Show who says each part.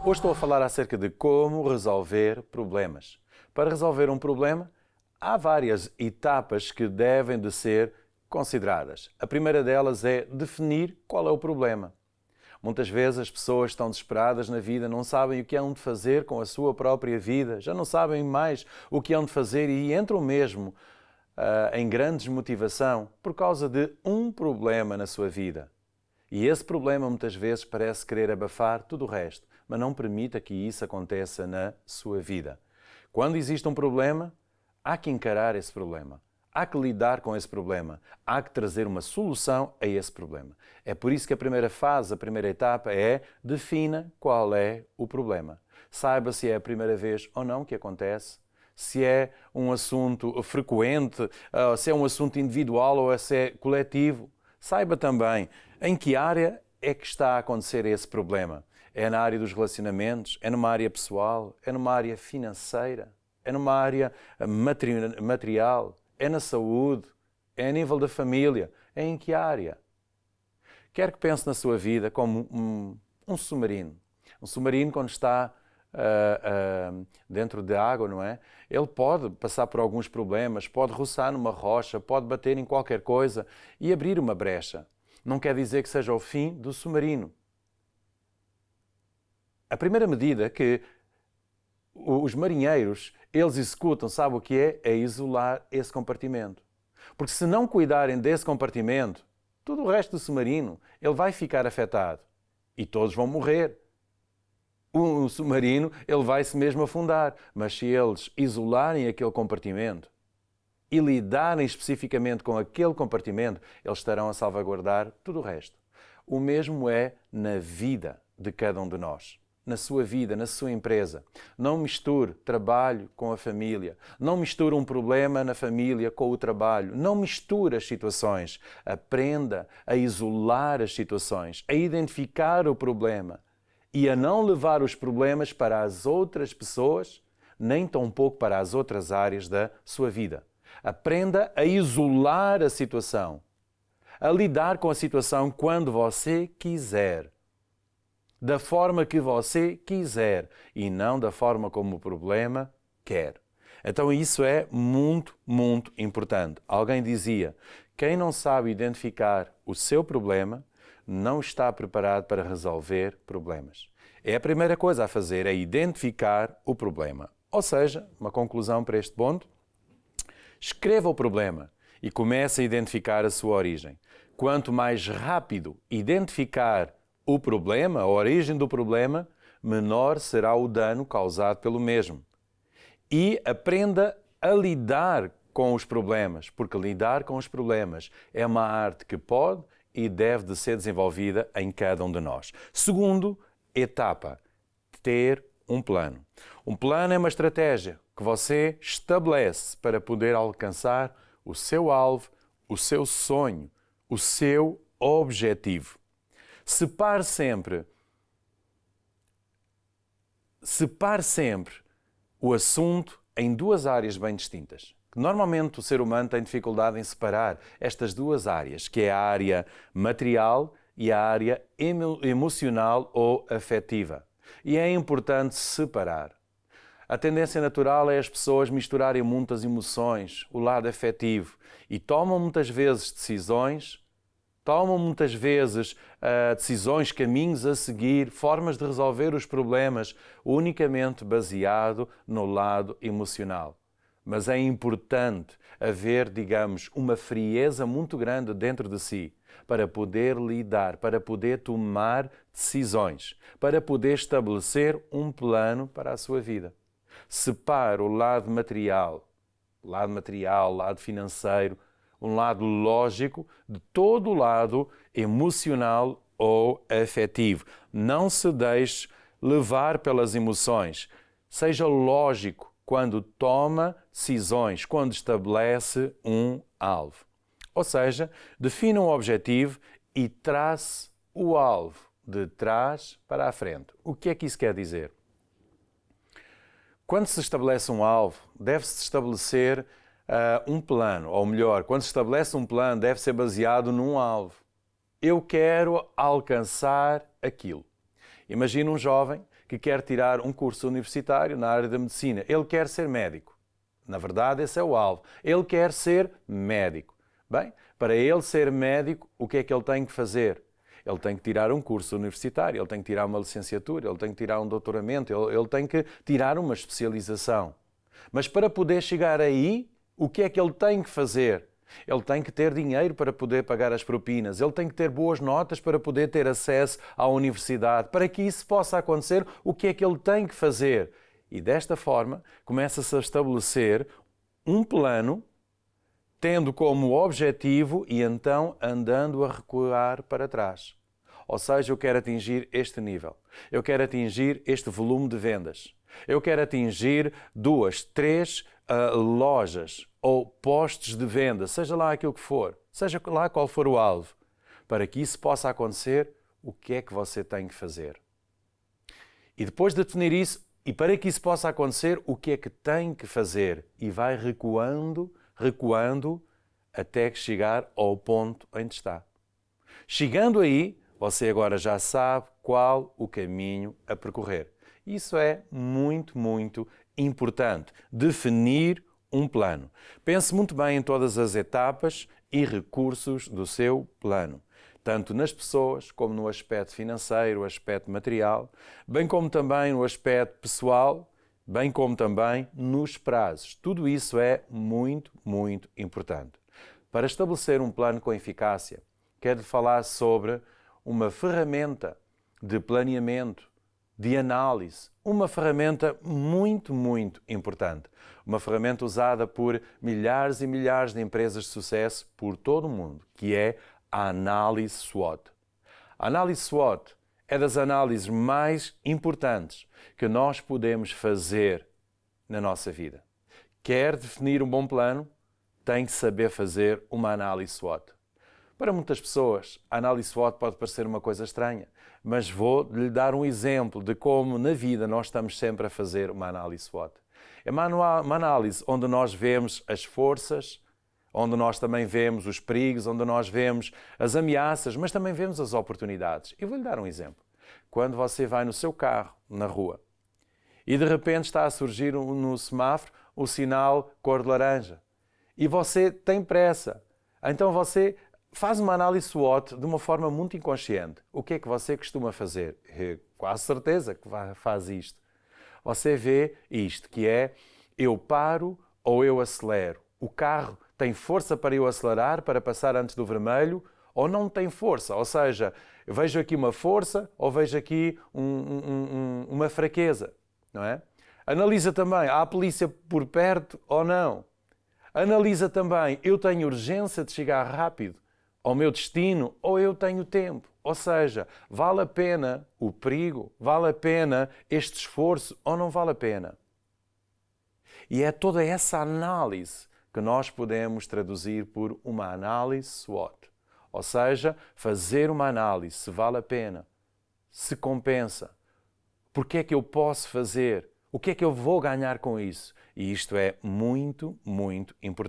Speaker 1: Hoje estou a falar acerca de como resolver problemas. Para resolver um problema, há várias etapas que devem de ser consideradas. A primeira delas é definir qual é o problema. Muitas vezes as pessoas estão desesperadas na vida, não sabem o que hão de fazer com a sua própria vida, já não sabem mais o que hão de fazer e entram mesmo em grande desmotivação por causa de um problema na sua vida. E esse problema muitas vezes parece querer abafar tudo o resto, mas não permita que isso aconteça na sua vida. Quando existe um problema, há que encarar esse problema. Há que lidar com esse problema. Há que trazer uma solução a esse problema. É por isso que a primeira fase, a primeira etapa é defina qual é o problema. Saiba se é a primeira vez ou não que acontece, se é um assunto frequente, se é um assunto individual ou se é coletivo. Saiba também em que área é que está a acontecer esse problema. É na área dos relacionamentos? É numa área pessoal? É numa área financeira? É numa área material? É na saúde? É a nível da família? É em que área? Quero que pense na sua vida como um submarino. Um submarino, quando está dentro de água, não é? Ele pode passar por alguns problemas, pode roçar numa rocha, pode bater em qualquer coisa e abrir uma brecha. Não quer dizer que seja o fim do submarino. A primeira medida que os marinheiros, eles executam, sabe o que é? É isolar esse compartimento. Porque se não cuidarem desse compartimento, todo o resto do submarino, ele vai ficar afetado. E todos vão morrer. O submarino, ele vai se mesmo afundar. Mas se eles isolarem aquele compartimento e lidarem especificamente com aquele compartimento, eles estarão a salvaguardar tudo o resto. O mesmo é na vida de cada um de nós. Na sua vida, na sua empresa. Não misture trabalho com a família. Não misture um problema na família com o trabalho. Não misture as situações. Aprenda a isolar as situações, a identificar o problema e a não levar os problemas para as outras pessoas, nem tampouco para as outras áreas da sua vida. Aprenda a isolar a situação, a lidar com a situação quando você quiser, da forma que você quiser e não da forma como o problema quer. Então isso é muito, muito importante. Alguém dizia, quem não sabe identificar o seu problema não está preparado para resolver problemas. É a primeira coisa a fazer, é identificar o problema. Ou seja, uma conclusão para este ponto, escreva o problema e comece a identificar a sua origem. Quanto mais rápido identificar o problema, a origem do problema, menor será o dano causado pelo mesmo. E aprenda a lidar com os problemas, porque lidar com os problemas é uma arte que pode e deve de ser desenvolvida em cada um de nós. Segundo etapa, ter um plano. Um plano é uma estratégia que você estabelece para poder alcançar o seu alvo, o seu sonho, o seu objetivo. Separe sempre o assunto em duas áreas bem distintas. Normalmente o ser humano tem dificuldade em separar estas duas áreas, que é a área material e a área emocional ou afetiva. E é importante separar. A tendência natural é as pessoas misturarem muitas emoções, o lado afetivo, e tomam muitas vezes decisões, caminhos a seguir, formas de resolver os problemas, unicamente baseado no lado emocional. Mas é importante haver, digamos, uma frieza muito grande dentro de si para poder lidar, para poder tomar decisões, para poder estabelecer um plano para a sua vida. Separe o lado material, lado financeiro, um lado lógico, de todo o lado emocional ou afetivo. Não se deixe levar pelas emoções. Seja lógico quando toma decisões, quando estabelece um alvo. Ou seja, defina um objetivo e trace o alvo de trás para a frente. O que é que isso quer dizer? Quando se estabelece um alvo, deve-se estabelecer um plano, ou melhor, quando se estabelece um plano, deve ser baseado num alvo. Eu quero alcançar aquilo. Imagina um jovem que quer tirar um curso universitário na área da medicina. Ele quer ser médico. Na verdade, esse é o alvo. Ele quer ser médico. Bem, para ele ser médico, o que é que ele tem que fazer? Ele tem que tirar um curso universitário, ele tem que tirar uma licenciatura, ele tem que tirar um doutoramento, ele tem que tirar uma especialização. Mas para poder chegar aí, o que é que ele tem que fazer? Ele tem que ter dinheiro para poder pagar as propinas, ele tem que ter boas notas para poder ter acesso à universidade. Para que isso possa acontecer, o que é que ele tem que fazer? E desta forma, começa-se a estabelecer um plano, tendo como objetivo e então andando a recuar para trás. Ou seja, eu quero atingir este nível, eu quero atingir este volume de vendas, eu quero atingir 2, 3 lojas ou postos de venda, seja lá aquilo que for, seja lá qual for o alvo. Para que isso possa acontecer, o que é que você tem que fazer? E depois de definir isso, e para que isso possa acontecer, o que é que tem que fazer? E vai recuando, até que chegar ao ponto onde está. Chegando aí, você agora já sabe qual o caminho a percorrer. Isso é muito, muito importante. Definir um plano. Pense muito bem em todas as etapas e recursos do seu plano, tanto nas pessoas, como no aspecto financeiro, aspecto material, bem como também no aspecto pessoal, bem como também nos prazos. Tudo isso é muito, muito importante. Para estabelecer um plano com eficácia, quero falar sobre uma ferramenta de planeamento, de análise, uma ferramenta muito, muito importante. Uma ferramenta usada por milhares e milhares de empresas de sucesso por todo o mundo, que é a análise SWOT. A análise SWOT é das análises mais importantes que nós podemos fazer na nossa vida. Quer definir um bom plano? Tem que saber fazer uma análise SWOT. Para muitas pessoas, a análise SWOT pode parecer uma coisa estranha, mas vou lhe dar um exemplo de como na vida nós estamos sempre a fazer uma análise SWOT. É uma análise onde nós vemos as forças, onde nós também vemos os perigos, onde nós vemos as ameaças, mas também vemos as oportunidades. Eu vou lhe dar um exemplo. Quando você vai no seu carro, na rua, e de repente está a surgir no semáforo o sinal cor de laranja, e você tem pressa, então você faz uma análise SWOT de uma forma muito inconsciente. O que é que você costuma fazer? Quase certeza que faz isto. Você vê isto, que é eu paro ou eu acelero. O carro tem força para eu acelerar, para passar antes do vermelho, ou não tem força? Ou seja, eu vejo aqui uma força ou vejo aqui uma fraqueza, não é? Analisa também, há a polícia por perto ou não? Analisa também, eu tenho urgência de chegar rápido ao meu destino ou eu tenho tempo? Ou seja, vale a pena o perigo? Vale a pena este esforço ou não vale a pena? E é toda essa análise que nós podemos traduzir por uma análise SWOT. Ou seja, fazer uma análise se vale a pena, se compensa, porque é que eu posso fazer, o que é que eu vou ganhar com isso. E isto é muito, muito importante.